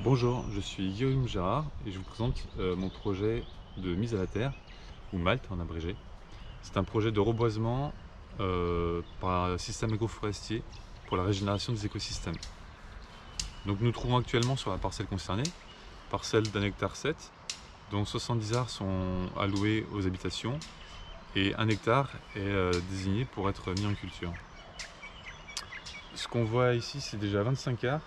Bonjour, je suis Guillaume Gérard et je vous présente mon projet de mise à la terre, ou MALT en abrégé. C'est un projet de reboisement par un système agroforestier pour la régénération des écosystèmes. Donc nous nous trouvons actuellement sur la parcelle concernée, parcelle d'un hectare 7, dont 70 arts sont alloués aux habitations et 1 hectare est désigné pour être mis en culture. Ce qu'on voit ici, c'est déjà 25 arts.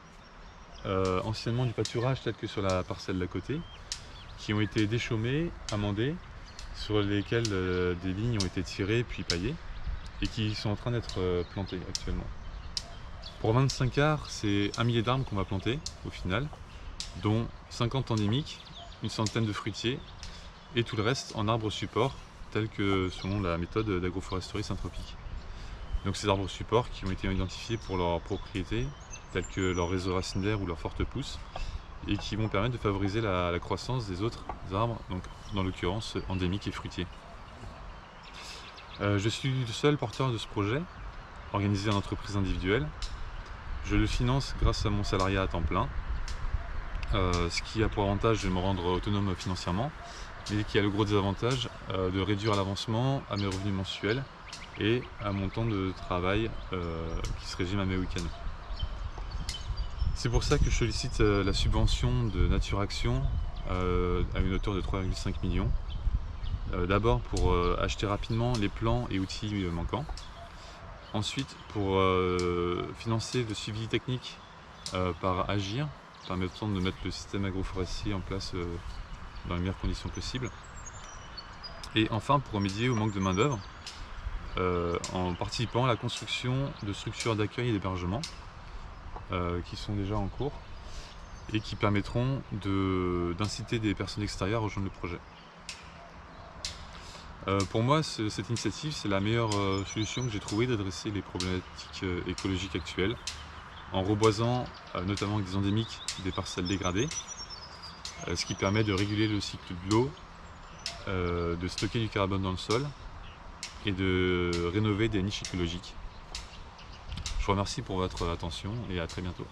Anciennement du pâturage tel que sur la parcelle d'à côté, qui ont été déchaumés, amendés, sur lesquels des lignes ont été tirées puis paillées et qui sont en train d'être plantés actuellement. Pour 25 arts, c'est 1 millier d'arbres qu'on va planter au final, dont 50 endémiques, une centaine de fruitiers et tout le reste en arbres supports, tels que selon la méthode d'agroforesterie syntropique. Donc ces arbres supports qui ont été identifiés pour leurs propriétés, telles que leur réseau racinaire ou leur forte pousse, et qui vont permettre de favoriser la croissance des autres arbres, donc dans l'occurrence endémiques et fruitiers. Je suis le seul porteur de ce projet, organisé en entreprise individuelle. Je le finance grâce à mon salariat à temps plein, ce qui a pour avantage de me rendre autonome financièrement, mais qui a le gros désavantage de réduire l'avancement à mes revenus mensuels et à mon temps de travail qui se résume à mes week-ends. C'est pour ça que je sollicite la subvention de Nature Action à une hauteur de 3,5 millions. D'abord pour acheter rapidement les plans et outils manquants. Ensuite pour financer le suivi technique par Agir, permettant de mettre le système agroforestier en place dans les meilleures conditions possibles. Et enfin pour remédier au manque de main d'œuvre en participant à la construction de structures d'accueil et d'hébergement qui sont déjà en cours et qui permettront d'inciter des personnes extérieures à rejoindre le projet. Pour moi, cette initiative, c'est la meilleure solution que j'ai trouvée d'adresser les problématiques écologiques actuelles, en reboisant notamment avec des endémiques des parcelles dégradées, ce qui permet de réguler le cycle de l'eau, de stocker du carbone dans le sol et de rénover des niches écologiques. Je vous remercie pour votre attention et à très bientôt.